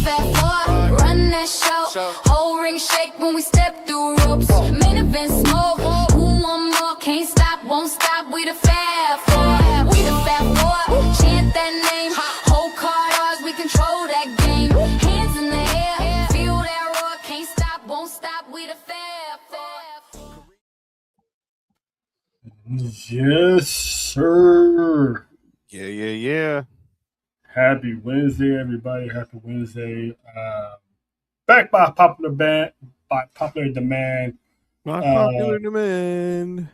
fat floor, run that show. Whole ring shake when we step through ropes. Main event smoke. Who want more? Can't stop, won't stop. We the fat four. We the fat four. Chant that name. Whole card ours. We control that game. Hands in the air. Feel that roar. Can't stop, won't stop. We the fat four. Yes, sir. Yeah. Happy Wednesday, everybody. Happy Wednesday. Back by popular demand. My popular demand.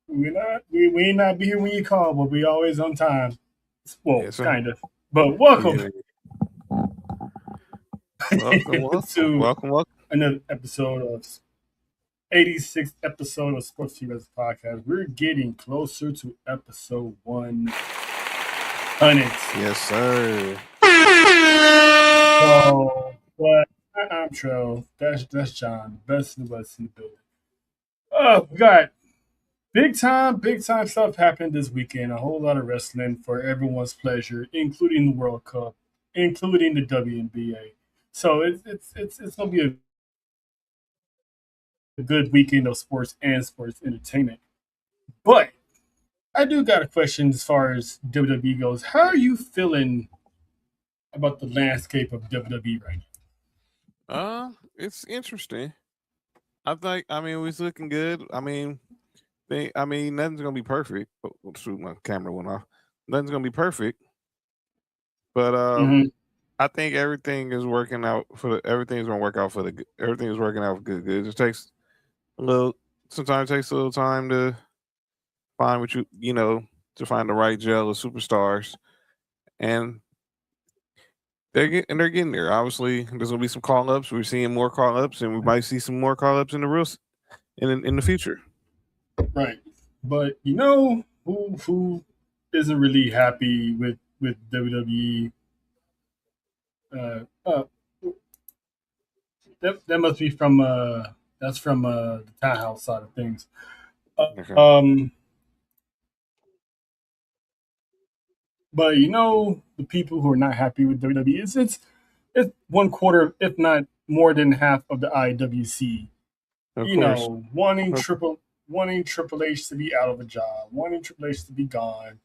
We not be here when you call, but we always on time. Well, Yes, sir. kind of. But welcome to Welcome. another episode of 86th episode of Sports4UWrestling podcast. We're getting closer to episode 100. Yes, sir. So, but I'm Trell. That's John. Best in the West in the building. We got big time stuff happened this weekend. A whole lot of wrestling for everyone's pleasure, including the World Cup, including the WNBA. So it's gonna be a good weekend of sports and sports entertainment. But I do got a question as far as WWE goes. How are you feeling about the landscape of WWE right now? It's interesting. I mean, it's looking good. I mean, nothing's gonna be perfect. Oh, shoot, my camera went off. Nothing's gonna be perfect, but I think everything is working out everything's gonna work out for the. Everything is working out good. It just takes sometimes it takes a little time to find what to find the right gel of superstars, and they're getting there. Obviously, there's gonna be some call ups. We're seeing more call ups, and we might see some more call ups in the future. Right. But you know who isn't really happy with WWE? That must be from that's from the townhouse side of things. Okay. But you know the people who are not happy with WWE it's 1/4, if not more than half of the IWC. Of You course. know, wanting Triple H to be out of a job, wanting Triple H to be gone,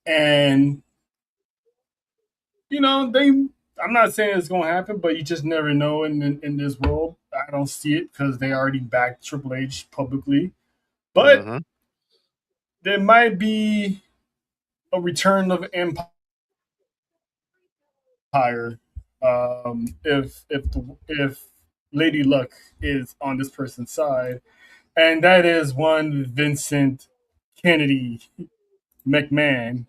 and you know I'm not saying it's going to happen, but you just never know in this world. I don't see it because they already backed Triple H publicly, but there might be a return of Empire if Lady Luck is on this person's side, and that is one Vincent Kennedy McMahon,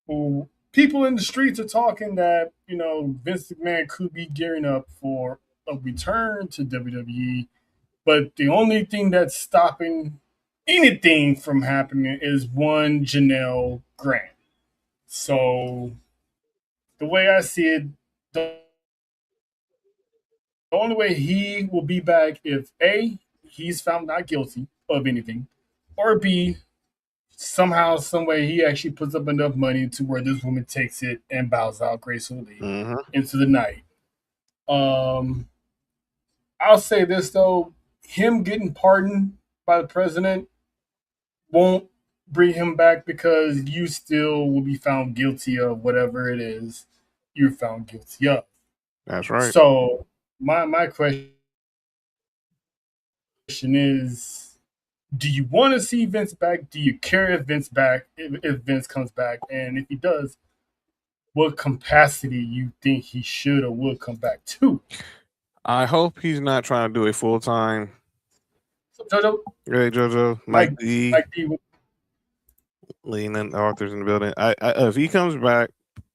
who people in the streets are talking that Vince McMahon could be gearing up for a return to WWE, but the only thing that's stopping anything from happening is one Janelle Grant. So the way I see it, the only way he will be back if A, he's found not guilty of anything, or B, somehow, some way, he actually puts up enough money to where this woman takes it and bows out gracefully into the night. I'll say this though: him getting pardoned by the president won't bring him back because you still will be found guilty of whatever it is you're found guilty of. That's right. So my question is, do you want to see Vince back? Do you care if Vince comes back? And if he does, what capacity you think he should or will come back to? I hope he's not trying to do a full time. JoJo? Hey, JoJo, Mike D. Leaning authors in the building. If he comes back,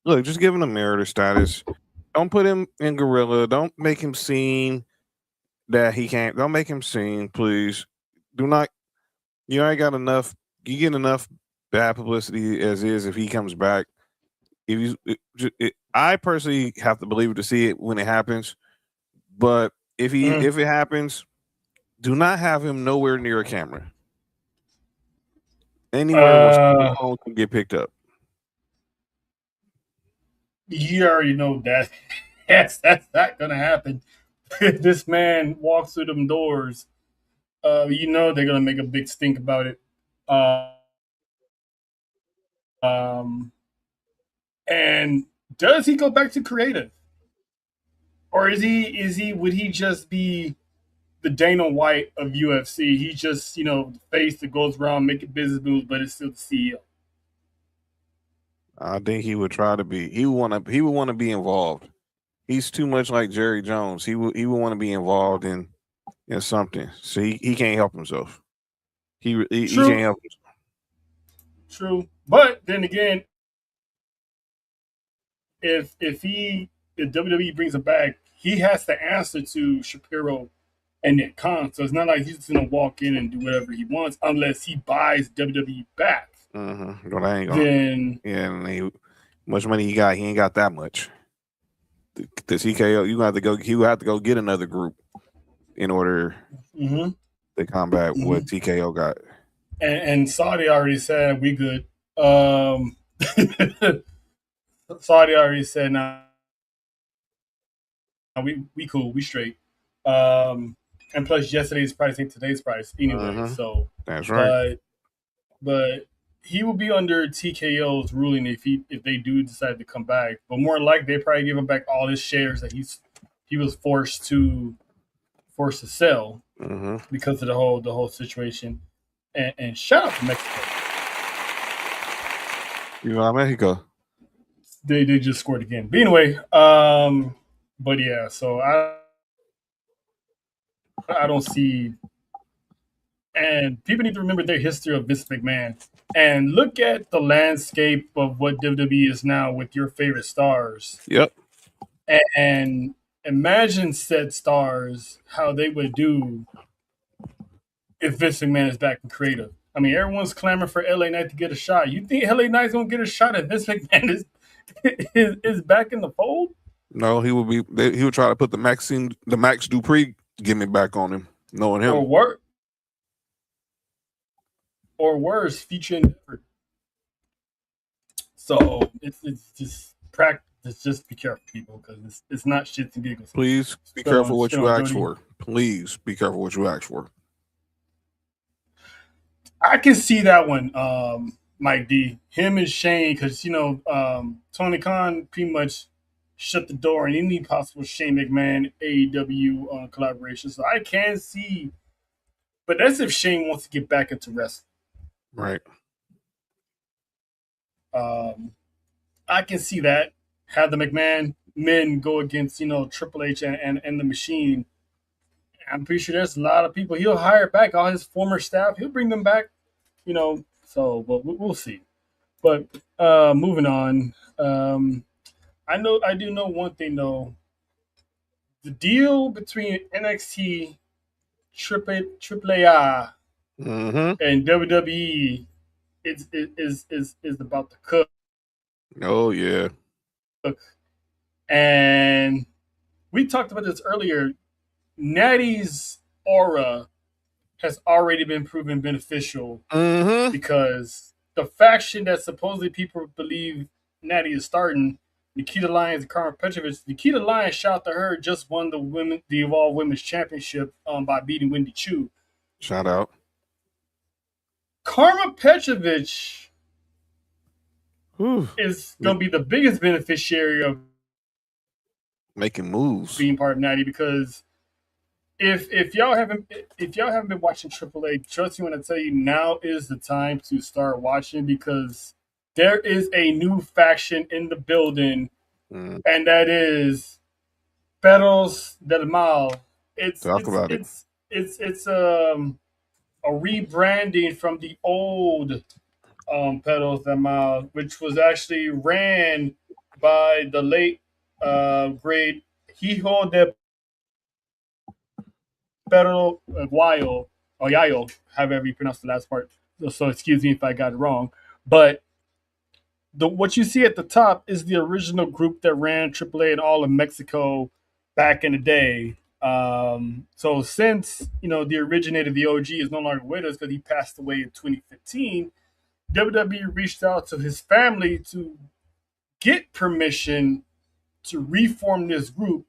look, just give him a meritor status. Don't put him in gorilla. Don't make him seem that he can't. Don't make him seem, please. Do not. You already got enough. You get enough bad publicity as is. If he comes back, I personally have to believe it to see it when it happens. But if it happens, do not have him nowhere near a camera. Anywhere where the phone can get picked up. You already know that Yes, that's not gonna happen. If this man walks through them doors, they're gonna make a big stink about it. Uh, um, and does he go back to creative, or is he would he just be the Dana White of UFC? He just the face that goes around making business moves, but it's still the CEO. I think he would try to be. He would want to be involved. He's too much like Jerry Jones. He would want to be involved in something. So he can't help himself. He can't True, help himself. true. But then again, if WWE brings him back, he has to answer to Shapiro and Nick Khan. So it's not like he's just gonna walk in and do whatever he wants unless he buys WWE back. Mm-hmm. But I ain't gonna. Then Yeah, much money he got, he ain't got that much. The TKO, you have to go. He would have to go get another group in order mhm, to combat what mhm. TKO got. And Saudi already said we good. Um, Saudi already said nah, we cool, we straight. And plus yesterday's price ain't today's price anyway. Mm-hmm. So, That's right. but he will be under TKO's ruling if they do decide to come back. But more likely they probably give him back all his shares that he was forced to sell Mm-hmm. because of the whole situation. And shout out to Mexico. You know, Mexico. They just scored again. But anyway, but yeah, so I don't see. And people need to remember their history of Vince McMahon and look at the landscape of what WWE is now with your favorite stars. Yep. And imagine said stars how they would do if Vince McMahon is back in creative. I mean, everyone's clamoring for LA Knight to get a shot. You think LA Knight's gonna get a shot if Vince McMahon is back in the fold? No, he would be. He would try to put the Max Dupree gimmick back on him, knowing him. Or worse, featuring Difford. So it's just practice. Just be careful, people, because it's not shits and giggles. Please be careful what you ask for. Please be careful what you ask for. I can see that one, Mike D. Him and Shane, because Tony Khan pretty much shut the door on any possible Shane McMahon AEW collaboration. So I can see, but that's if Shane wants to get back into wrestling. Right. I can see that. Have the McMahon men go against Triple H and the Machine. I'm pretty sure there's a lot of people he'll hire back, all his former staff. He'll bring them back, So, but we'll see. But moving on, I do know one thing though. The deal between NXT, AAA, Mm-hmm. and WWE is about to cook. Oh yeah. And we talked about this earlier. Natty's aura has already been proven beneficial Mm-hmm. because the faction that supposedly people believe Natty is starting, Nikita Lyons and Karma Petrovich. Nikita Lyons, shout to her, just won the Evolve Women's Championship by beating Wendy Chu. Shout out. Karma Petrovich is going to be the biggest beneficiary of making moves, being part of Natty, because if y'all haven't been watching AAA, trust me when I tell you, now is the time to start watching, because there is a new faction in the building, and that is Perros del Mal. It's a rebranding from the old Perros del Mal, which was actually ran by the late great Hijo de Pero Guayo, or Yayo, however you pronounce the last part. So excuse me if I got it wrong. But what you see at the top is the original group that ran AAA in all of Mexico back in the day. So since the originator, the OG, is no longer with us because he passed away in 2015, WWE reached out to his family to get permission to reform this group,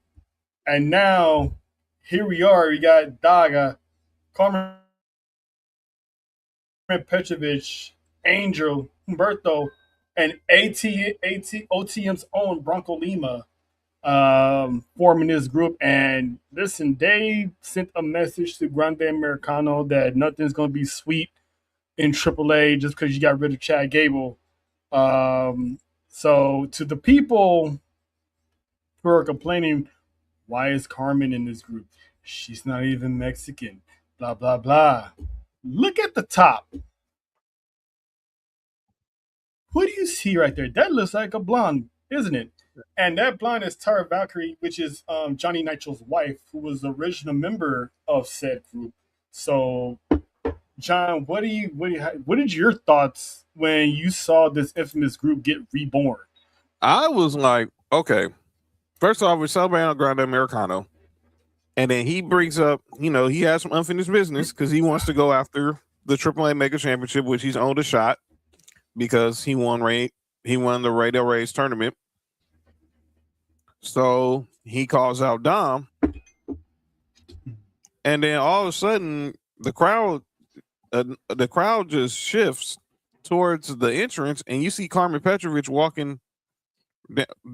and now here we are. We got Daga, Carmen Petrovic, Angel, Humberto, and OTM's own Bronco Lima forming this group. And listen, they sent a message to Grande Americano that nothing's going to be sweet in AAA just because you got rid of Chad Gable. So to the people who are complaining, why is Carmen in this group? She's not even Mexican. Blah, blah, blah. Look at the top. Who do you see right there? That looks like a blonde, isn't it? And that blonde is Tara Valkyrie, which is Johnny Nitro's wife, who was the original member of said group. So, John, what did your thoughts when you saw this infamous group get reborn? I was like, okay. First off, we're celebrating Grande Americano. And then he brings up, he has some unfinished business because he wants to go after the AAA Mega Championship, which he's owned a shot because he won the Rey Del Rey's tournament. So he calls out Dom. And then all of a sudden, the crowd just shifts towards the entrance, and you see Carmen Petrovic walking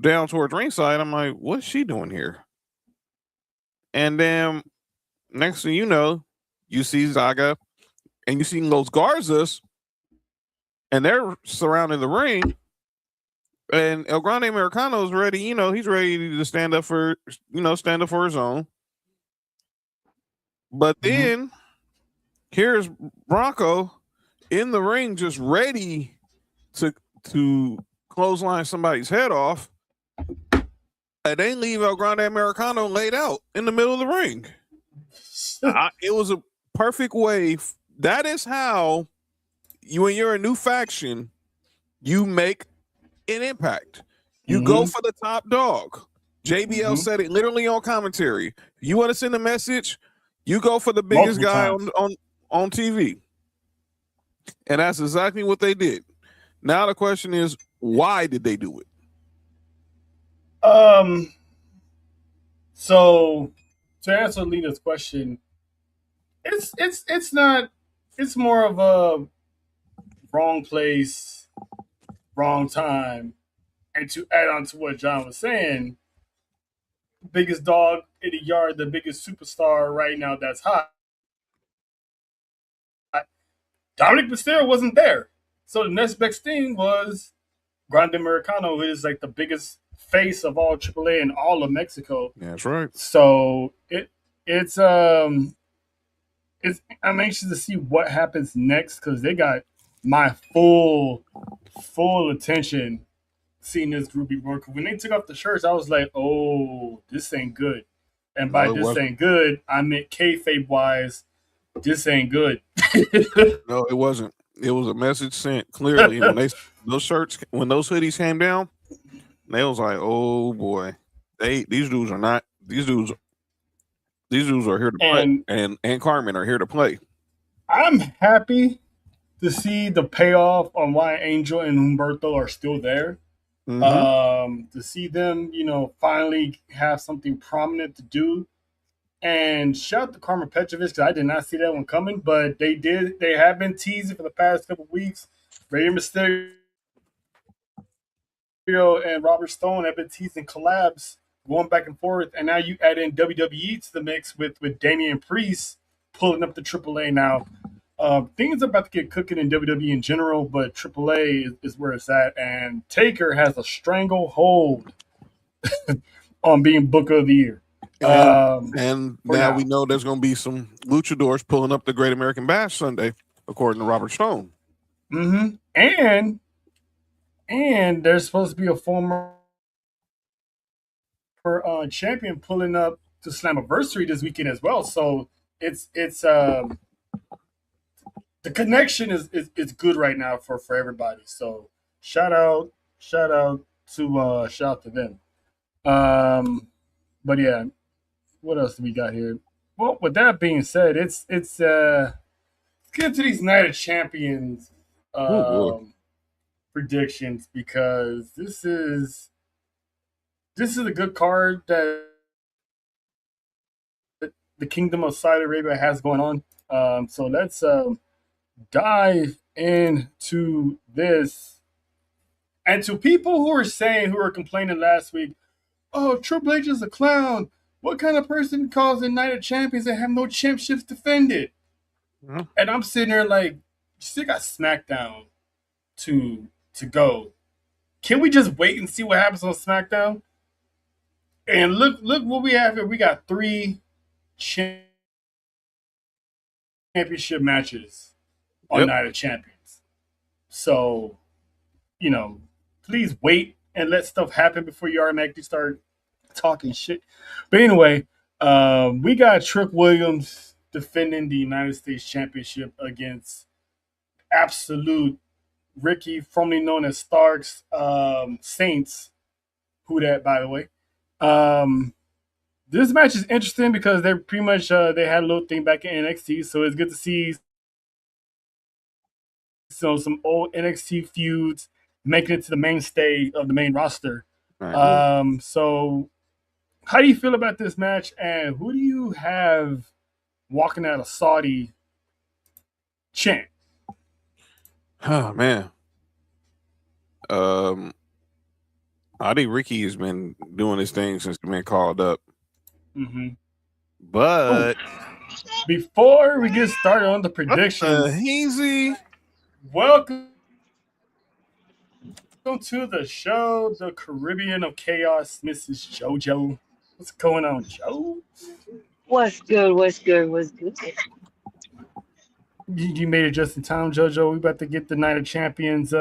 down towards ringside. I'm like, what's she doing here? And then next thing you know, you see Zaga and you see Los Garzas, and they're surrounding the ring. And El Grande Americano is ready, he's ready to stand up for his own. But then here's Bronco in the ring just ready to clothesline somebody's head off. And they leave El Grande Americano laid out in the middle of the ring. It was a perfect way. That is how when you're a new faction, you make an impact. You go for the top dog. JBL said it literally on commentary. You want to send a message, you go for the biggest guy on TV. And that's exactly what they did. Now the question is, why did they do it? So to answer Lena's question, it's not. It's more of a wrong place, wrong time. And to add on to what John was saying, the biggest dog in the yard, the biggest superstar right now that's hot, Dominic Mysterio wasn't there. So the next best thing was Grande Americano, who is like the biggest face of all AAA and all of Mexico. That's right. So it's I'm anxious to see what happens next because they got my full attention seeing this group be born. When they took off the shirts, I was like, "Oh, this ain't good." And by this ain't good, I meant kayfabe wise, this ain't good. No, it wasn't. It was a message sent clearly. When those hoodies came down, they was like, "Oh boy, these dudes are here to play, and Carmen are here to play." I'm happy to see the payoff on why Angel and Humberto are still there. To see them, finally have something prominent to do. And shout out to Carmen Petrovic because I did not see that one coming, but they did. They have been teasing for the past couple of weeks. Rey Mysterio and Robert Stone have been teasing collabs going back and forth, and now you add in WWE to the mix with Damian Priest pulling up the AAA now. Things are about to get cooking in WWE in general, but AAA is where it's at, and Taker has a stranglehold on being Booker of the Year. And now we know there's going to be some luchadors pulling up the Great American Bash Sunday, according to Robert Stone. And there's supposed to be a former champion pulling up to Slammiversary this weekend as well. So it's the connection is good right now for everybody. So shout out to them. But yeah, what else do we got here? Well, with that being said, let's get to these Night of Champions predictions because this is this is a good card that the Kingdom of Saudi Arabia has going on. So let's dive into this. And to people who were complaining last week, oh, Triple H is a clown. What kind of person calls a Night of Champions that have no championships defended? Mm-hmm. And I'm sitting there like, you still got SmackDown to go. Can we just wait and see what happens on SmackDown? And look what we have here. We got 3 championship matches on Yep. Night of Champions. So, please wait and let stuff happen before you automatically start talking shit. But anyway, we got Trick Williams defending the United States Championship against Absolute Ricky, formerly known as Starks Saints. Who that, by the way? This match is interesting because they're pretty much they had a little thing back in NXT, so it's good to see some old NXT feuds making it to the mainstay of the main roster. Right. So how do you feel about this match, and who do you have walking out of Saudi champ? Oh man. I think Ricky has been doing his thing since he's been called up. Mm-hmm. But before we get started on the predictions, Easy. Welcome to the show, the Caribbean of Chaos, Mrs. JoJo. What's going on, Joe? What's good? What's good? What's good? You made it just in time, JoJo. We about to get the Night of Champions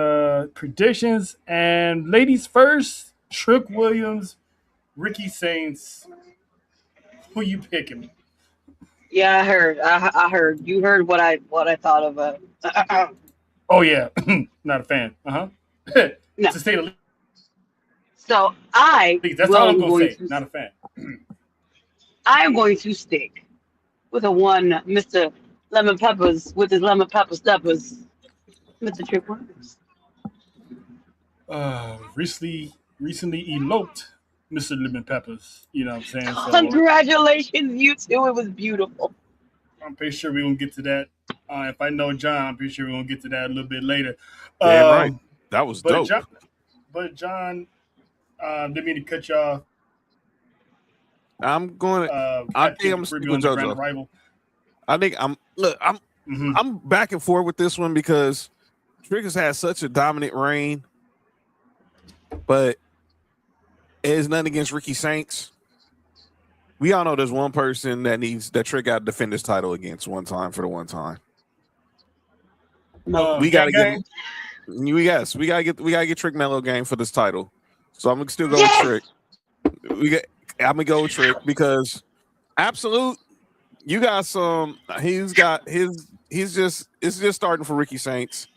predictions. And ladies first, Trick Williams, Ricky Saints. Who you picking? Yeah, I heard. I heard. You heard what I thought of. Oh yeah, not a fan. To No. say the So I least, that's all I'm will gonna going say. to. Not a fan. I am going to stick with a one, Mr. Lemon Peppers with his lemon pepper steppers, Mr. Trick Williams. Recently eloped, Mr. Lemon Peppers. You know what I'm saying? So Congratulations, you two. It was beautiful. I'm pretty sure we're gonna get to that. If I know John, I'm pretty sure we're gonna get to that a little bit later. Damn right. That was dope. John, didn't mean to cut you off. I'm going to. I think I'm sticking with JoJo. Rival. I think I'm back and forth with this one because Trick has had such a dominant reign, but it is nothing against Ricky Saints. We all know there's one person that Trick got to defend his title against one time for the one time. We gotta get. Yes, we gotta get Trick Mello game for this title. So I'm gonna still go with Trick. I'm gonna go with Trick because Absolute. You got some. It's just starting for Ricky Saints,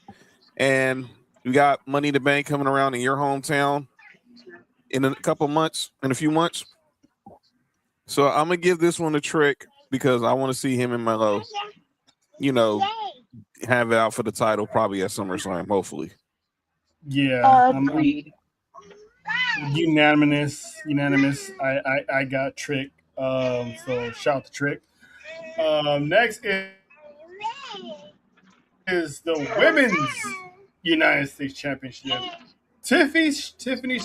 and we got Money in the Bank coming around in your hometown in a few months. So I'm gonna give this one a Trick because I want to see him and Melo, have it out for the title probably at SummerSlam, hopefully. Yeah, agreed. Unanimous. I got Trick. So shout out to Trick. Next is the Women's United States Championship. Tiffany's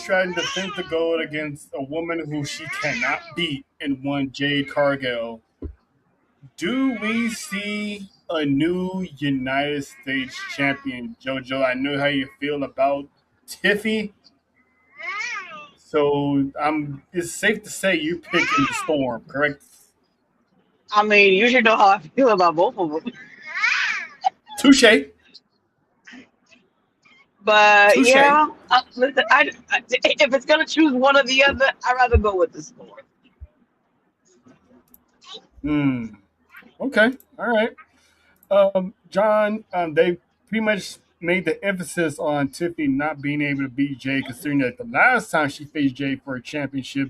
trying to defend the gold against a woman who she cannot beat in one Jade Cargill. Do we see a new United States champion, JoJo? I know how you feel about Tiffy. So it's safe to say you're picking the Storm, correct? I mean, you should know how I feel about both of them. Touche. But Touche. yeah, listen, if it's gonna choose one or the other, I'd rather go with the Storm. Okay. All right. John, they pretty much made the emphasis on Tiffany not being able to beat Jay, considering that the last time she faced Jay for a championship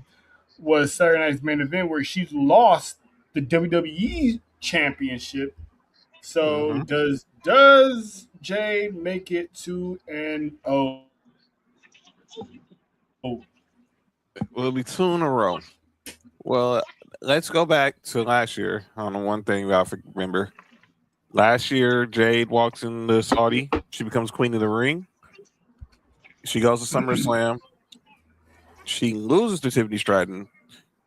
was Saturday Night's Main Event, where she lost the WWE Championship. So does Jay make it 2-0? It'll be 2 in a row. Well, let's go back to last year. I don't know one thing I remember. Last year, Jade walks into Saudi. She becomes queen of the ring. She goes to SummerSlam. She loses to Tiffany Stratton,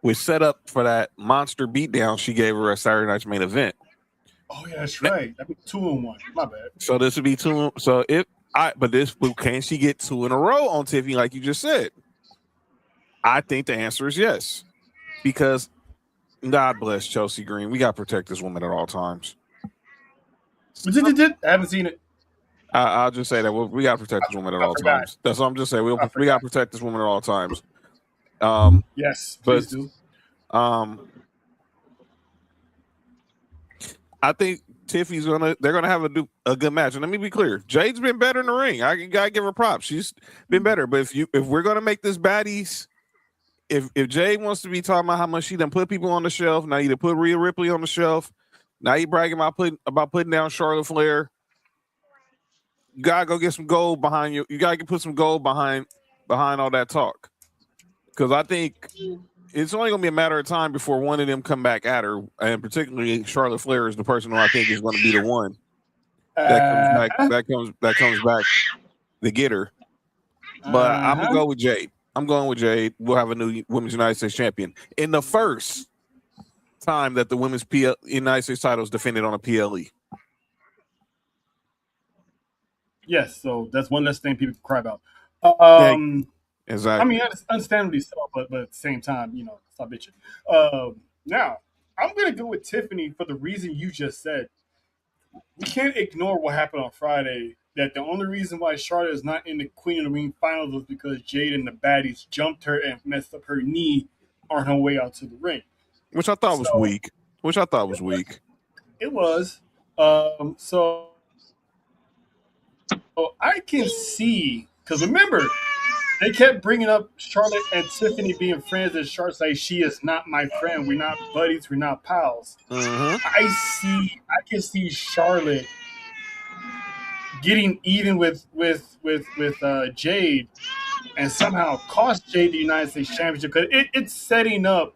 which set up for that monster beatdown she gave her at Saturday Night's main event. Oh yeah, that's right. That'd be 2-1. My bad. So this would be 2. So can she get 2 in a row on Tiffany like you just said? I think the answer is yes, because God bless Chelsea Green. We got to protect this woman at all times. I haven't seen it. I'll just say that we got to protect this woman at all times. That's what I'm just saying. We got to protect this woman at all times. Yes, please do. I think Tiffany's they're gonna have a good match. And let me be clear, Jade's been better in the ring. I gotta give her props. She's been better. But if we're gonna make this baddies, if Jade wants to be talking about how much she done put people on the shelf, now you done put Rhea Ripley on the shelf. Now you bragging about putting down Charlotte Flair. You gotta go get some gold behind you. You gotta put some gold behind all that talk. Because I think it's only gonna be a matter of time before one of them come back at her, and particularly Charlotte Flair is the person who I think is going to be the one that comes back to get her. But I'm gonna go with Jade. I'm going with Jade. We'll have a new Women's United States champion in the first time that the Women's United States title is defended on a PLE. Yes, so that's one less thing people can cry about. Exactly. I mean, understandably so, but at the same time, stop bitching. Now, I'm going to go with Tiffany for the reason you just said. We can't ignore what happened on Friday, that the only reason why Charlotte is not in the Queen of the Ring finals was because Jade and the baddies jumped her and messed up her knee on her way out to the ring. Which I thought was weak. It was. So I can see, because remember, they kept bringing up Charlotte and Tiffany being friends, and Charlotte's like, she is not my friend. We're not buddies. We're not pals. Mm-hmm. I can see Charlotte getting even with Jade and somehow cost Jade the United States Championship, because it's setting up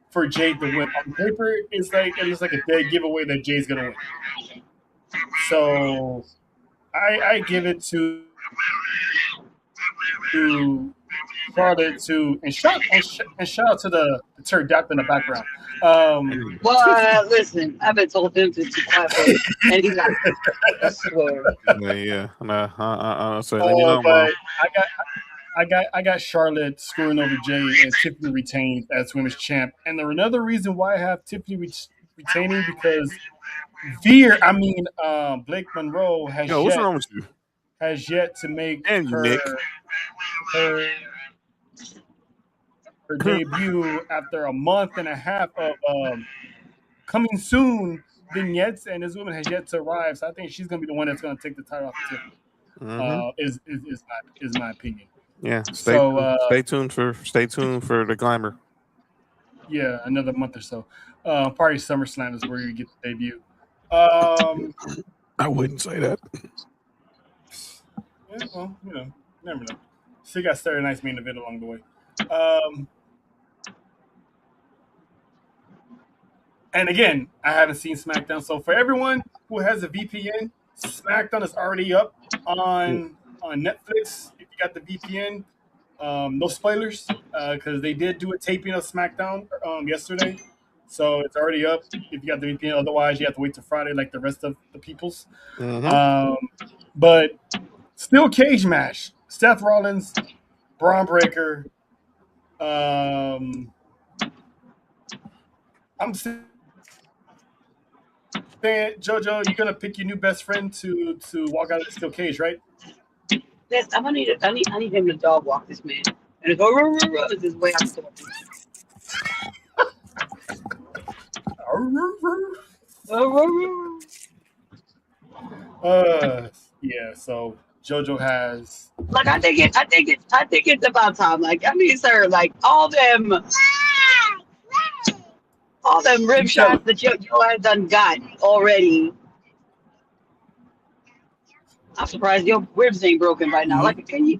for Jade to win. On paper, it looks like a dead giveaway that Jade's gonna win. So I give it to Charlotte and shout out to the pterodactyl in the background. Well, listen, I've been told him to be quiet, and he's like, I swear. Yeah. But I got Charlotte screwing over Jade, and Tiffany retains as women's champ. And another reason why I have Tiffany retaining, because Blake Monroe has yet to make her debut after a month and a half of coming soon vignettes, and this woman has yet to arrive. So I think she's going to be the one that's going to take the title off of Tiffany. Mm-hmm. Is my opinion. Yeah. Stay tuned for the Glamour. Yeah, another month or so. Probably SummerSlam is where you get the debut. I wouldn't say that. Yeah, well, never know. She got Saturday Night's main event along the way. And again, I haven't seen SmackDown. So for everyone who has a VPN, SmackDown is already up on Netflix. If you got the VPN, no spoilers, because they did do a taping of SmackDown yesterday. So it's already up if you got the VPN. Otherwise, you have to wait till Friday like the rest of the peoples. Mm-hmm. But still cage match. Seth Rollins, Braun Breaker. I'm saying, JoJo, you're gonna pick your new best friend to walk out of the steel cage, right? Yes, I need him to dog walk this man, and go this way out the door. Yeah. So JoJo has. Like I think it's about time. Like sir, like all them rib shots that JoJo has done got already. I'm surprised your ribs ain't broken by now. Like, can you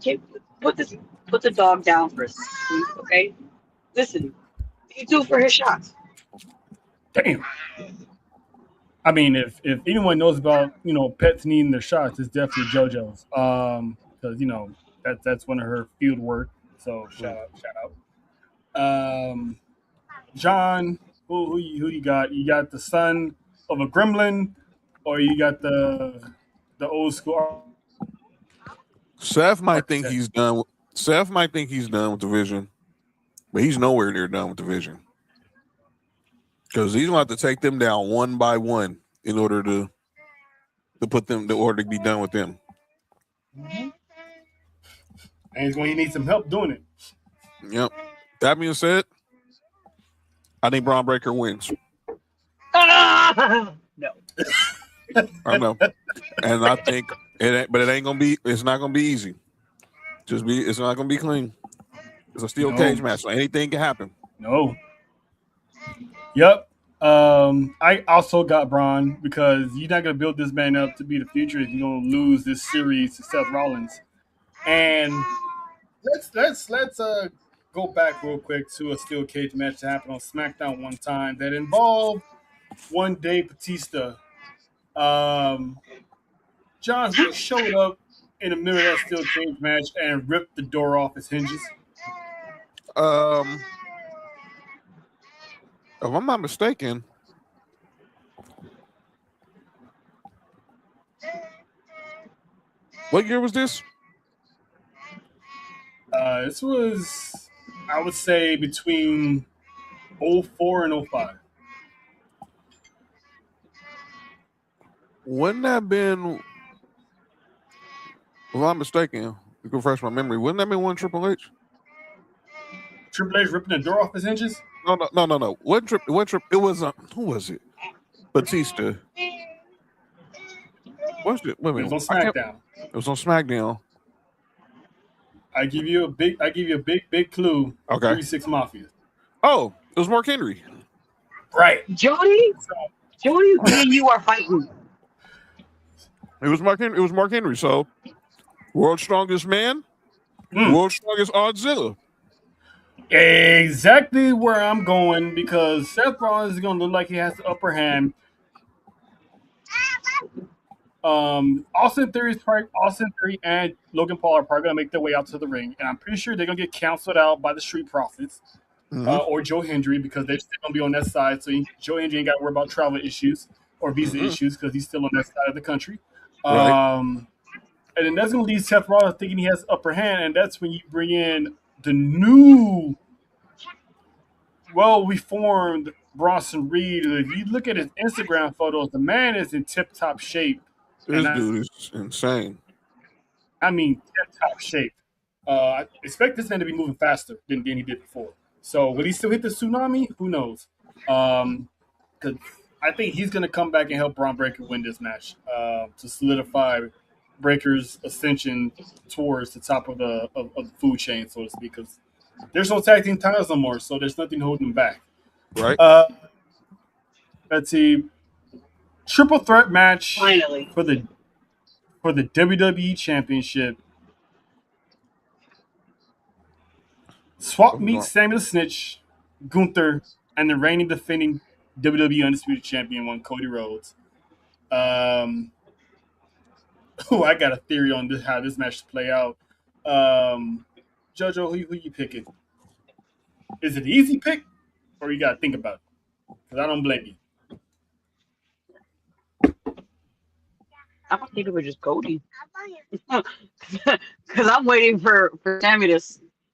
put this put the dog down for a sleep, okay? Listen, he's due for his shots. Damn. I mean, if anyone knows about pets needing their shots, it's definitely JoJo's. Because that's one of her field work. So shout out. John, who you got? You got the son of a gremlin, or you got the old school Seth might think architect? he's done. Seth might think he's done with the Vision, but he's nowhere near done with the Vision because he's going to have to take them down one by one in order to put them, in order to be done with them. And he's going to need some help doing it. Yep. That being said, I think Braun Breaker wins. No. I know, and I think it ain't, but it ain't gonna be. It's not gonna be easy. It's not gonna be clean. It's a steel cage match, so anything can happen. No. Yep. I also got Braun because you're not gonna build this man up to be the future if you're gonna lose this series to Seth Rollins. And let's go back real quick to a steel cage match that happened on SmackDown one time that involved one Dave Batista. John Cena showed up in the middle of that steel cage match and ripped the door off its hinges. If I'm not mistaken, what year was this? This was, I would say, between 04 and 05. Wouldn't that have been, if I'm mistaken, you can refresh my memory. Wouldn't that have been one Triple H? Triple H ripping the door off his hinges? No. What trip? It was who was it? Batista. What's it? Wait a minute. It was on SmackDown. It was on SmackDown. I give you a big clue. Okay. 3-6 Mafia. Oh, it was Mark Henry. Right. Jody, me and you are fighting. It was Mark Henry. It was Mark Henry. So, world's strongest man, world's strongest Oddzilla. Exactly where I'm going because Seth Rollins is going to look like he has the upper hand. Austin Theory and Logan Paul are probably going to make their way out to the ring, and I'm pretty sure they're going to get canceled out by the Street Profits or Joe Hendry because they're still going to be on that side. So Joe Hendry ain't got to worry about travel issues or visa issues because he's still on that side of the country. Right. And then that's going to leave Seth Rollins thinking he has the upper hand, and that's when you bring in the new, well-reformed Bronson Reed. If you look at his Instagram photos, the man is in tip-top shape. This dude is insane. I mean, tip-top shape. I expect this man to be moving faster than he did before. So will he still hit the tsunami? Who knows? Because I think he's going to come back and help Braun Breaker win this match to solidify Breaker's ascension towards the top of the food chain, so to speak. Because there's no tag team titles no more, so there's nothing holding him back. Right. Let's see. Triple threat match Finally. for the WWE Championship. Swap meet Samuel Snitch, Gunther, and the reigning defending WWE Undisputed Champion, one Cody Rhodes. I got a theory on this, how this match should play out. Jojo, who you picking? Is it an easy pick, or you got to think about it? Because I don't blame you. I don't think it was just Cody. Because I'm waiting for Sammy to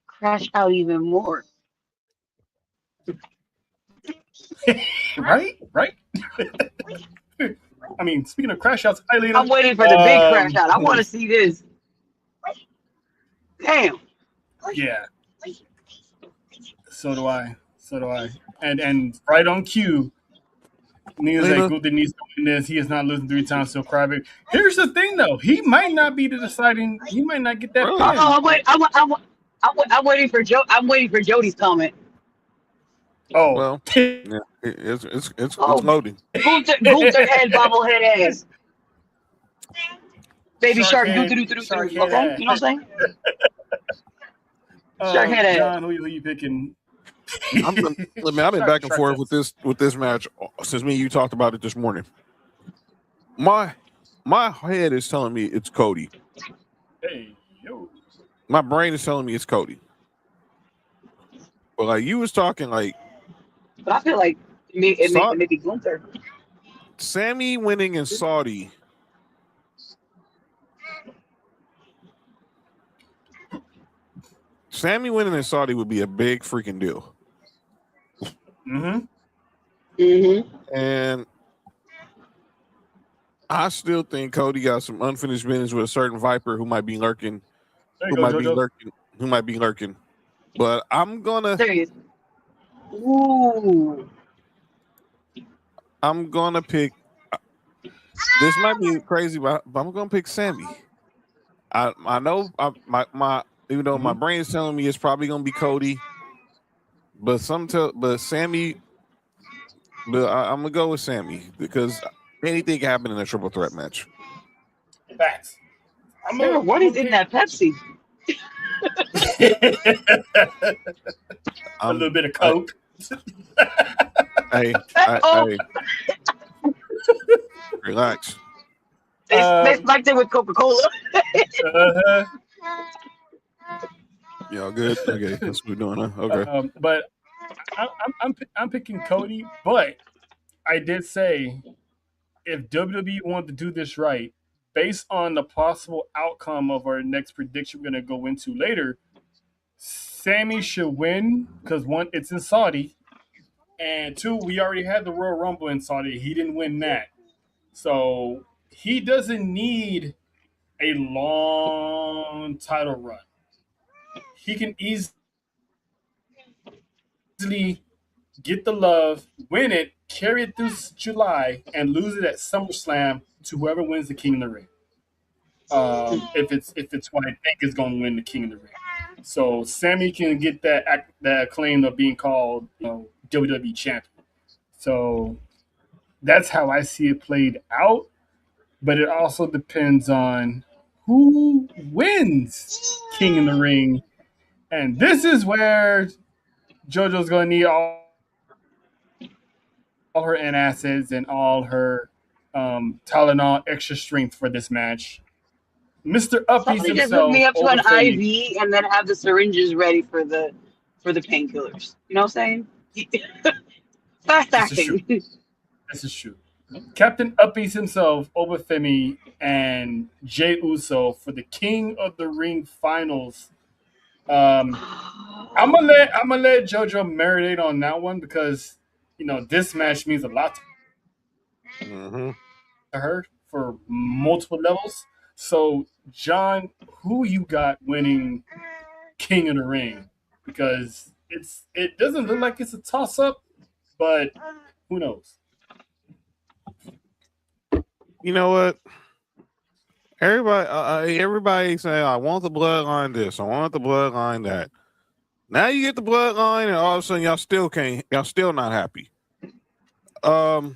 crash out even more. Right? I mean, speaking of crash outs, I'm waiting for the big crash out. I want to see this. Damn. Yeah. So do I. And right on cue, Neil's like, Gunther needs to win this. He is not losing 3 times to a crybaby. Here's the thing, though. He might not be the deciding. He might not get that. I'm waiting for Joe. I'm waiting for Jody's comment. Oh, well, yeah, it's loading. Gunther head bobblehead ass. Baby shark. Shark Okay, head. you know what I'm saying? Sharkhead. John, who you picking? I've been back and forth with this match since me and you talked about it this morning. My head is telling me it's Cody. Hey, yo. My brain is telling me it's Cody. But like you was talking like, But I feel like it may be Gunther. Sammy winning in Saudi. Sammy winning in Saudi would be a big freaking deal. And I still think Cody got some unfinished business with a certain Viper who might be lurking. Who might be lurking. But I'm gonna. There he is. Ooh. I'm gonna pick. This might be crazy, but I'm gonna pick Sammy. I know my even though my brain is telling me it's probably gonna be Cody, but Sammy. But I'm gonna go with Sammy because anything can happen in a triple threat match. Facts. What is in that Pepsi? A little bit of Coke. Hey, relax. They spiked it with Coca-Cola. Y'all good? Okay, that's what we're doing. Huh? Okay. But I'm picking Cody. But I did say if WWE wanted to do this right, based on the possible outcome of our next prediction we're going to go into later, Sammy should win because one, it's in Saudi, and two, we already had the Royal Rumble in Saudi. He didn't win that, so he doesn't need a long title run. He can easily get the love, win it, carry it through July, and lose it at SummerSlam to whoever wins the King of the Ring. If it's what I think is going to win the King of the Ring, so Sammy can get that acclaim of being called WWE champion. So that's how I see it played out. But it also depends on who wins King in the Ring, and this is where JoJo's going to need all her acids and all her Tylenol extra strength for this match. Mr. Uppies Somebody just himself. hook me up to an Femi. IV and then have the syringes ready for the painkillers. You know what I'm saying? Fast acting. This is true. Captain Uppies himself, Obafemi, and Jey Uso for the King of the Ring finals. I'm gonna let JoJo marinate on that one because this match means a lot to her for multiple levels. So, John, who you got winning King of the Ring? Because it doesn't look like it's a toss up, but who knows? You know what? Everybody saying, I want the bloodline this, I want the bloodline that. Now you get the bloodline, and all of a sudden y'all still not happy. I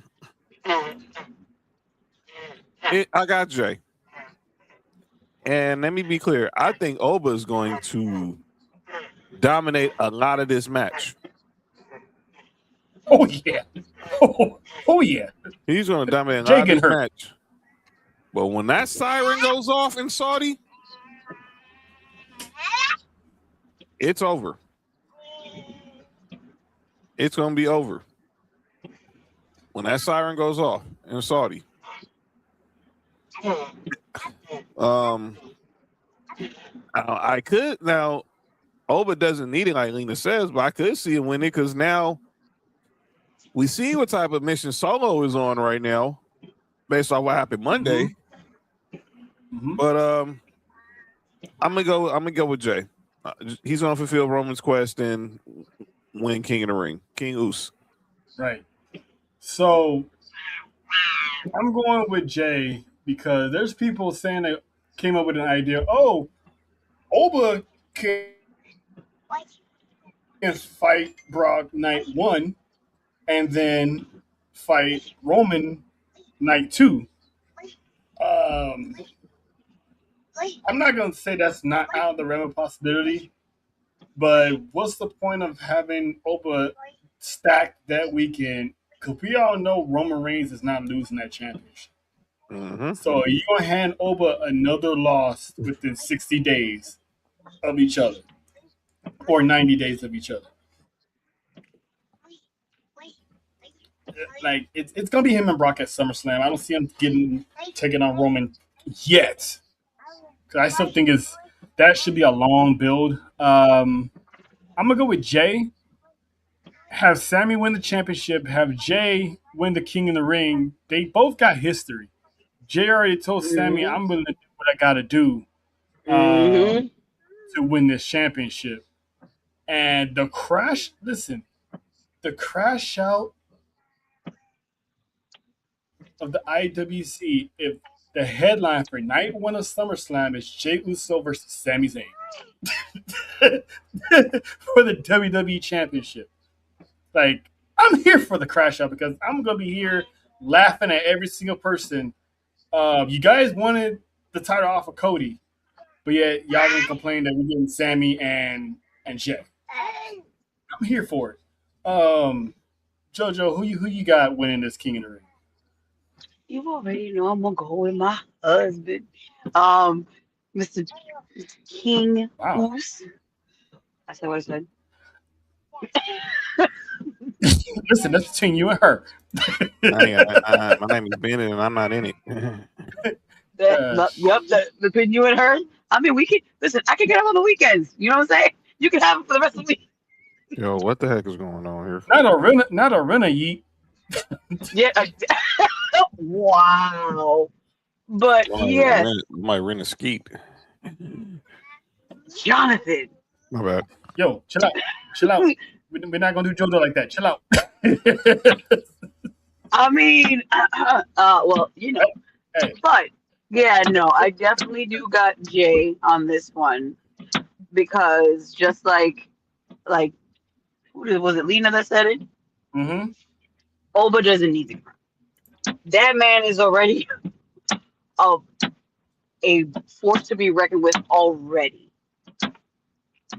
got Jay. And let me be clear, I think Oba is going to dominate a lot of this match. Oh yeah. Oh yeah. He's going to dominate a lot of this match. But when that siren goes off in Saudi, it's over. It's going to be over. When that siren goes off in Saudi. I could now. Oba doesn't need it like Lena says, but I could see him winning because now we see what type of mission Solo is on right now, based on what happened Monday. But I'm gonna go with Jay. He's gonna fulfill Roman's quest and win King of the Ring, King Us. Right. So I'm going with Jay because there's people saying they came up with an idea. Oh, Oba can fight Brock night 1 and then fight Roman night 2. I'm not going to say that's not out of the realm of possibility, But what's the point of having Oba stacked that weekend? Because we all know Roman Reigns is not losing that championship. Mm-hmm. So you're going to hand Oba another loss within 60 days of each other or 90 days of each other. Like, it's going to be him and Brock at SummerSlam. I don't see him taking on Roman yet. Because I still think that should be a long build. I'm going to go with Jay. Have Sammy win the championship. Have Jay win the King in the Ring. They both got history. Jay already told Sammy, Mm-hmm. I'm willing to do what I got to do Mm-hmm. to win this championship. And the crash out of the IWC, if the headline for night one of SummerSlam is Jey Uso versus Sami Zayn for the WWE Championship. Like, I'm here for the crash out because I'm going to be here laughing at every single person. You guys wanted the title off of Cody, but yet y'all gonna complain that we're getting Sammy and Jay. I'm here for it. Jojo, who you got winning this King in the Ring? You already know I'm gonna go with my husband, um, Mr. King Wow. Oos. I said what I said. Listen, that's between you and her. My name is Bennett, and I'm not in it. Yep, between you and her. I mean, we can listen. I can get him on the weekends. You know what I'm saying? You can have him for the rest of the week. Yo, what the heck is going on here? Not a runner yeet. Yeah. Wow. But yes, Might rent a skeet. Jonathan. My bad. Yo, chill out. We're not gonna do JoJo like that. Chill out. I mean, well, Hey. but yeah, no, I definitely do got Jay on this one because just like was it Lena that said it? Mm-hmm. Oba doesn't need the crown. That man is already a a force to be reckoned with already.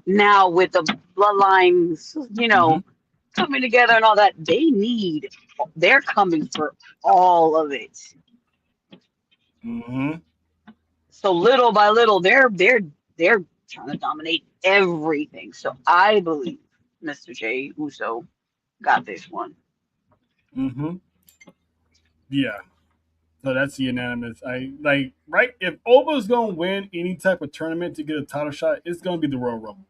Now with the bloodlines, coming together and all that, they're coming for all of it. Mm-hmm. So little by little, they're trying to dominate everything. So I believe Mr. Jey Uso got this one. Mm-hmm. Yeah. So that's unanimous. Right. If Oba's gonna win any type of tournament to get a title shot, it's gonna be the Royal Rumble.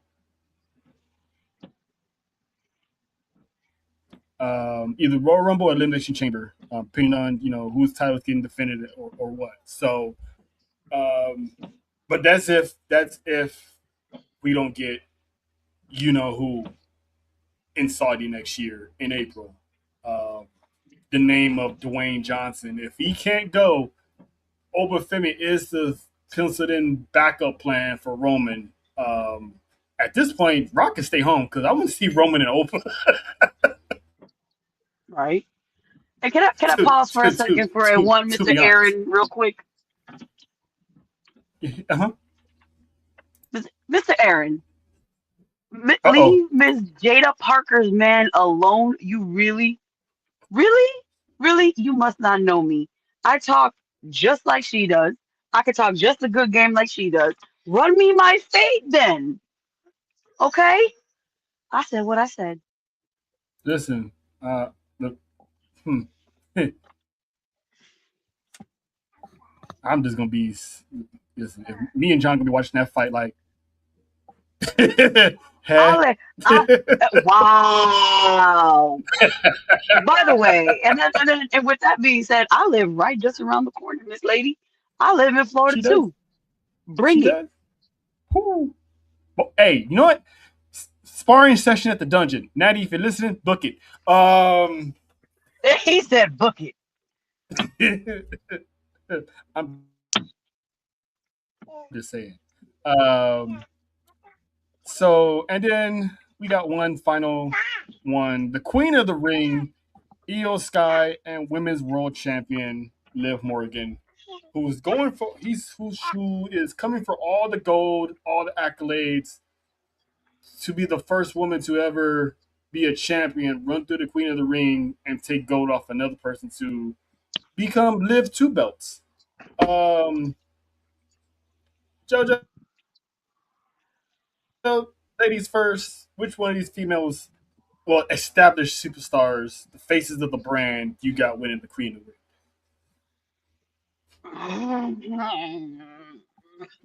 Either Royal Rumble or Elimination Chamber, depending on whose title is getting defended or what. So, but that's if we don't get who in Saudi next year in April. The name of Dwayne Johnson. If he can't go, Obafemi is the penciled in backup plan for Roman. At this point, Rock can stay home because I want to see Roman and Oba. Right. And can I pause for a second for a one, Mr. Aaron, real quick? Uh-huh. Mr. Aaron, leave Miss Jada Parker's man alone. You really, you must not know me. I talk just like she does. I can talk just a good game like she does. Run me my fade then. Okay? I said what I said. Listen, look, I'm just gonna be. Listen, if me and John gonna be watching that fight, like, wow. By the way, and with that being said, I live right just around the corner, Miss Lady. I live in Florida too. Bring it. Well, hey, you know what? Sparring session at the dungeon. Natty, if you're listening, book it. He said book it. I'm just saying. So, and then we got one final one. The Queen of the Ring, Io Sky, and Women's World Champion Liv Morgan, who is coming for all the gold, all the accolades. to be the first woman to ever be a champion, run through the Queen of the Ring, and take gold off another person to become live two belts. Um, JoJo, ladies first. Which one of these females, well, established superstars, the faces of the brand, you got winning the Queen of the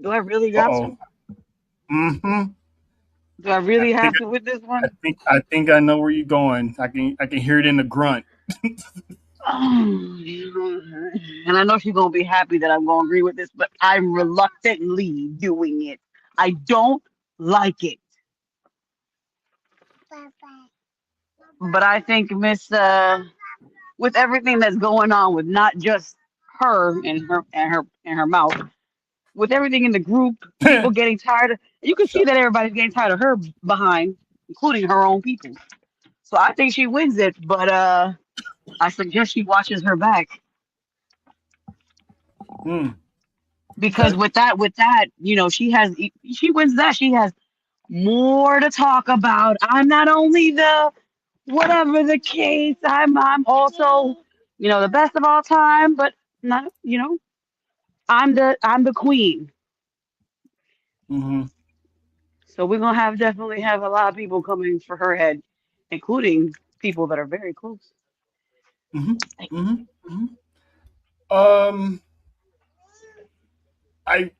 Do I really Ring? Uh got oh. to? Mm-hmm. Do I I really think have to with this one? I think I know where you're going. I can hear it in the grunt. And I know she's gonna be happy that I'm gonna agree with this, but I'm reluctantly doing it. I don't like it. But I think Miss with everything that's going on with not just her and her mouth, with everything in the group, people getting tired of you can see Shut that up. everybody's getting tired of her behind, including her own people. So I think she wins it, but I suggest she watches her back. Mm, Because okay. with that, she wins that. She has more to talk about. I'm not only the whatever the case, I'm also, the best of all time, but not, I'm the queen. Mm-hmm. So we're gonna have definitely have a lot of people coming for her head, including people that are very close. Mm-hmm. Mm-hmm. Mm-hmm. Um, I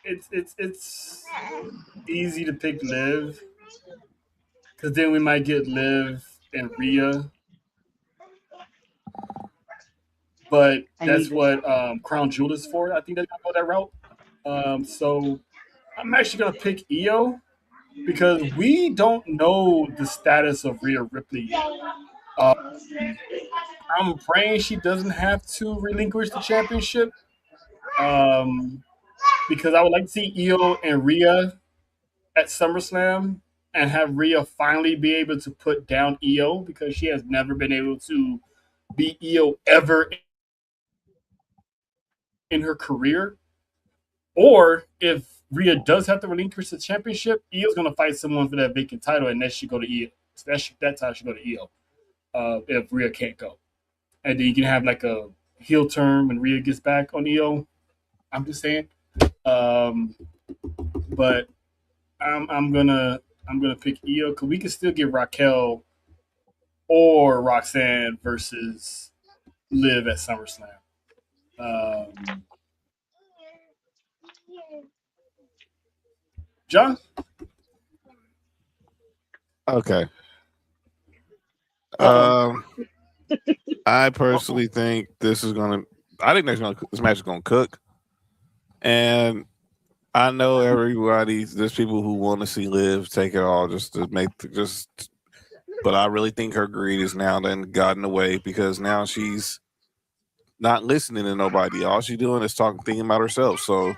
it's easy to pick Liv because then we might get Liv and Rhea, but I need that's this. what Crown Jewel is for. I think they're gonna go that route. So I'm actually gonna pick Io because we don't know the status of Rhea Ripley yet. Um, I'm praying she doesn't have to relinquish the championship um, because I would like to see Io and Rhea at SummerSlam and have Rhea finally be able to put down Io because she has never been able to beat Io ever in her career. Or if Rhea does have to relinquish the championship, Io's going to fight someone for that vacant title, and that should go to Io. That time should go to Io if Rhea can't go. And then you can have like a heel turn when Rhea gets back on Io. I'm just saying. Um, but I'm gonna pick Io because we can still get Raquel or Roxanne versus Liv at SummerSlam. Um, John, Okay. Uh-oh. Um, I personally think this is gonna. I think this match is gonna cook, and I know everybody. There's people who want to see Liv take it all just to make just. But I really think her greed is now then gotten away because now she's not listening to nobody. All she's doing is thinking about herself. So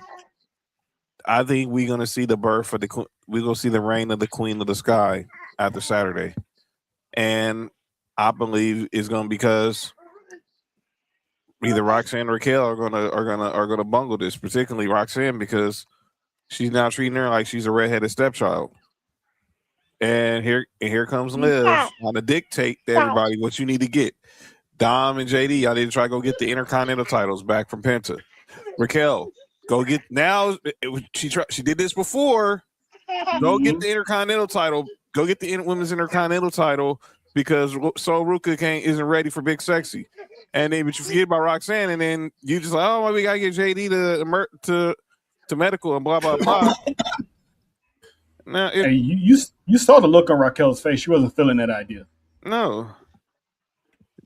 I think we're gonna see the birth of we're gonna see the reign of the Queen of the Sky after Saturday, and I believe it's gonna because either Roxanne or Raquel are gonna bungle this, particularly Roxanne because she's now treating her like she's a redheaded stepchild. And here comes Liv on to dictate to everybody what you need to get. Dom and JD, y'all need to try to go get the Intercontinental titles back from Penta. Raquel, go get now. She did this before. Go get mm-hmm. the Intercontinental title. Go get the Women's Intercontinental title because Sol Ruka isn't ready for Big Sexy. And then, but you forget about Roxanne, and then you just like, oh, well, we gotta get JD to medical and blah blah blah. Now, Hey, you saw the look on Raquel's face. She wasn't feeling that idea. no,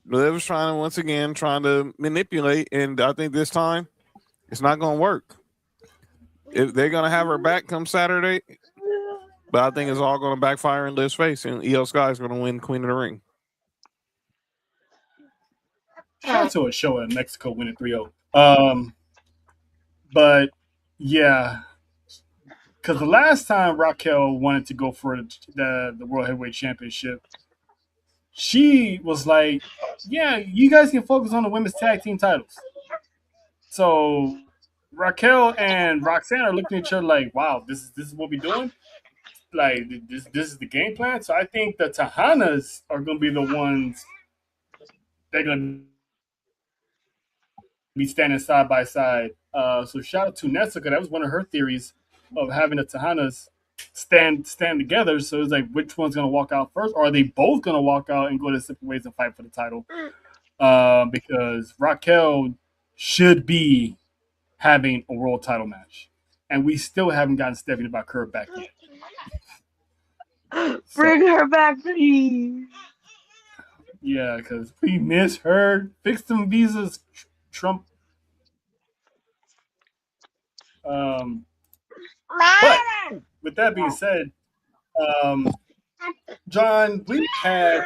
Liv was trying to manipulate, and I think this time it's not gonna work. If they're gonna have her back come Saturday, but I think it's all gonna backfire in Liv's face, and Io Sky is gonna win Queen of the Ring. Shout out to a show in Mexico winning 3-0. But yeah, because the last time Raquel wanted to go for the World Heavyweight Championship, she was like, "Yeah, you guys can focus on the women's tag team titles." So Raquel and Roxanne are looking at each other like, "Wow, this is what we're doing. Like this is the game plan." So I think the Tahanas are going to be the ones they're going to be standing side by side. So shout out to Nessa, that was one of her theories of having the Tahanas stand together. So it's like, which one's going to walk out first, or are they both going to walk out and go to separate ways and fight for the title? Because Raquel should be having a world title match, and we still haven't gotten Stephanie Bakura back yet. Bring So her back, please. yeah, because we miss her. Fix some visas, Trump. Um, but with that being said, um, John, we've had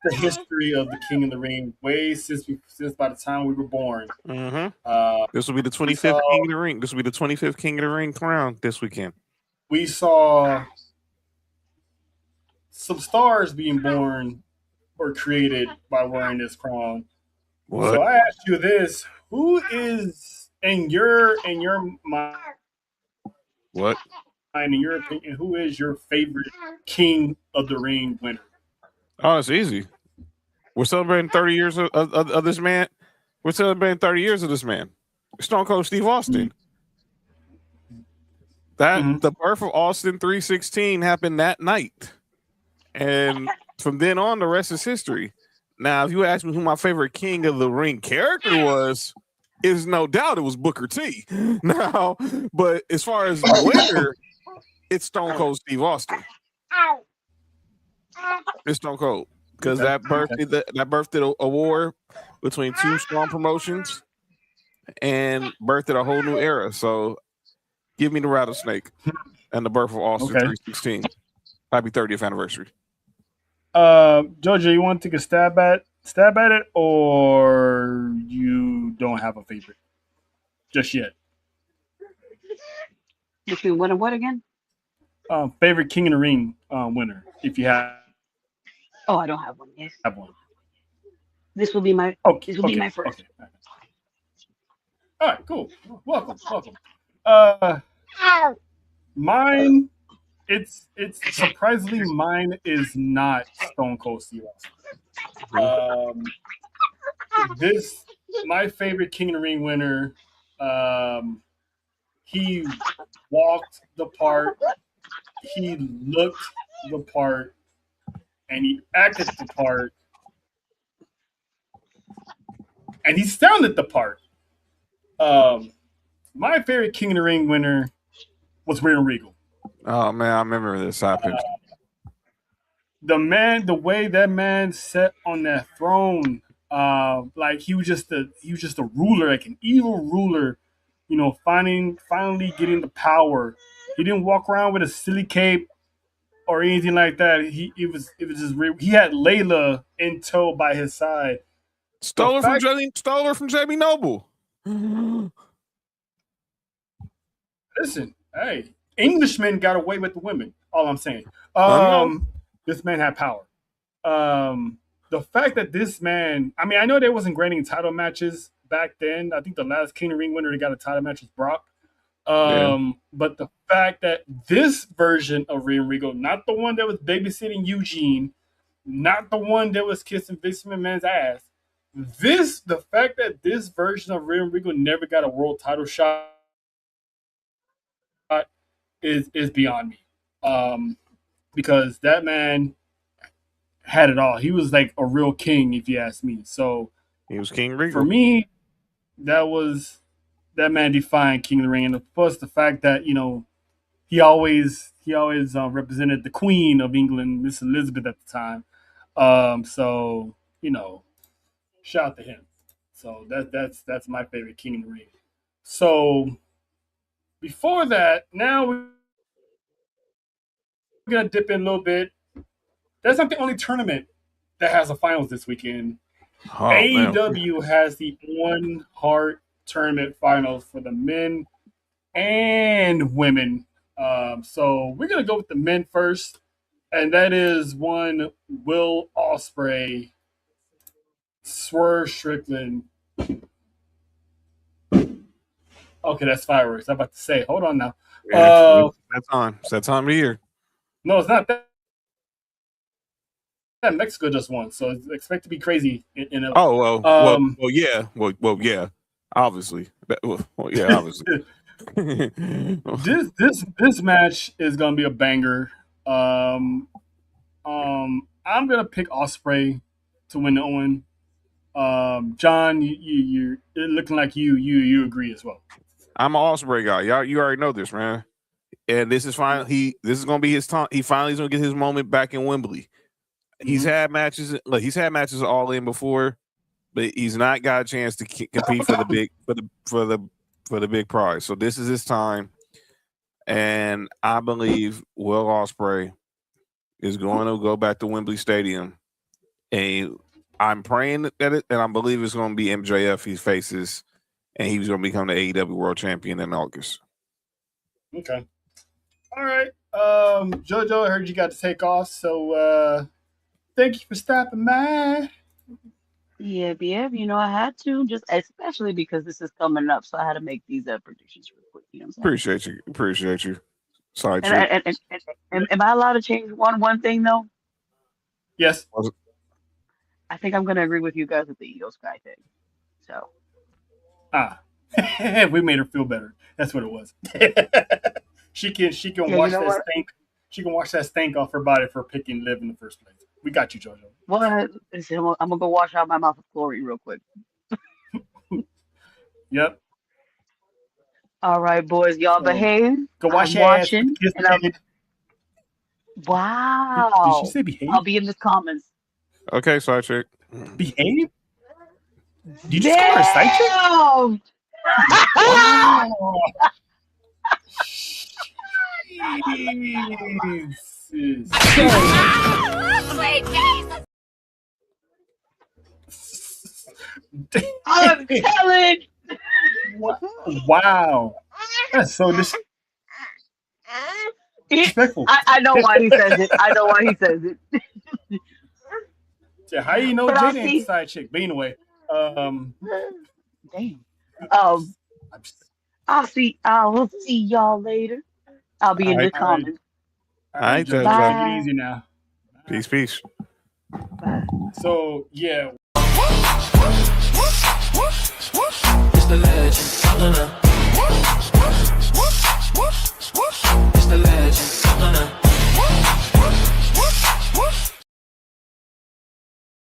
the history of the King of the Ring way since by the time we were born. This will be the We 25th saw King of the Ring. This will be the 25th King of the Ring crown this weekend. we saw some stars being born or created by wearing this crown. What? So I asked you this: who is in your mind, What? in your opinion, who is your favorite King of the Ring winner? Oh, it's easy. We're celebrating 30 years of this man. We're celebrating 30 years of this man. Stone Cold Steve Austin. The birth of Austin 316 happened that night. And from then on, the rest is history. Now, if you ask me who my favorite King of the Ring character was, is no doubt it was Booker T. Now, but as far as the winner, it's Stone Cold Steve Austin. It's Stone Cold. Because that birthed a war between two strong promotions and birthed a whole new era. So give me the Rattlesnake and the birth of Austin 316. Happy 30th anniversary. Jojo, you want to take a stab at it, or you don't have a favorite just yet? Between what and what again? Favorite King of the Ring winner, if you have Oh, I don't have one. Yes. have one. This will be my. Okay, This will be my first. Okay. All right, cool. Welcome. Mine, it's surprisingly mine is not Stone Cold Steve Austin. This my favorite King of the Ring winner. He walked the part. He looked the part, and he acted the part, and he sounded the part. My favorite King of the Ring winner was Real Regal. Oh man, I remember this happened. The way that man sat on that throne, like he was just a ruler, like an evil ruler. You know, finally getting the power. He didn't walk around with a silly cape or anything like that. It was just he had Layla in tow by his side. Stole her from Jamie Noble. Listen, hey, Englishmen got away with the women. All I'm saying. This man had power. The fact that this man, I mean, I know there wasn't granting title matches back then. I think the last King of the Ring winner that got a title match was Brock. But the fact that this version of Real Regal, not the one that was babysitting Eugene, not the one that was kissing Vince McMahon's ass, the fact that this version of Real Regal never got a world title shot is beyond me. Because that man had it all. He was like a real king, if you ask me. So he was King Regal. For me, that man defined King of the Ring, and plus the fact that he always represented the Queen of England, Miss Elizabeth at the time. So shout out to him. So that's my favorite King of the Ring. So before that, now we're gonna dip in a little bit. That's not the only tournament that has a finals this weekend. AEW has the Owen Hart tournament finals for the men and women. So we're gonna go with the men first, and that is one Will Ospreay, Swerve Strickland Okay, that's fireworks. I'm about to say, hold on now. Yeah, that's on. It's that time of year. No, it's not that. Mexico just won, so expect to be crazy in LA. Oh well, yeah, yeah, obviously, yeah, obviously. this match is gonna be a banger. I'm gonna pick Ospreay to win Owen. John, you're looking like you agree as well. I'm an Ospreay guy. Y'all, you already know this, man. And this is fine. This is gonna be his time. He finally is gonna get his moment back in Wembley. He's had matches. Like, he's had matches all in before, but he's not got a chance to compete for the big for the big prize. So this is his time, and I believe Will Ospreay is going to go back to Wembley Stadium, and I'm praying that it, and I believe it's going to be MJF he faces, and he's going to become the AEW World Champion in August. Okay. All right. JoJo, I heard you got to take off, so thank you for stopping by. Yeah, you know, I had to, just especially because this is coming up, so I had to make these predictions real quick. You know what I'm saying? Appreciate you. Sorry, and am I allowed to change one thing though? Yes. I think I'm gonna agree with you guys with the Io Sky thing. So. We made her feel better. That's what it was. she can wash that stink. She can wash that stink off her body for picking Liv in the first place. We got you, JoJo. What? Listen, I'm gonna go wash out my mouth with chlorine real quick. Yep. All right, boys, y'all behave. Go wash your ass. Wow. Did she say behave? I'll be in the comments. Okay, side chick. Behave? Did you just call her a side chick? Wow. Jesus. I'm telling. Wow. That's so disrespectful. I know why he says it. I know why he says it. Yeah, how you know Jada ain't a side chick? But anyway, damn. I'll see y'all later. I'll be in the comments. All right, take it easy now. Peace. Bye. So yeah. It's the legend.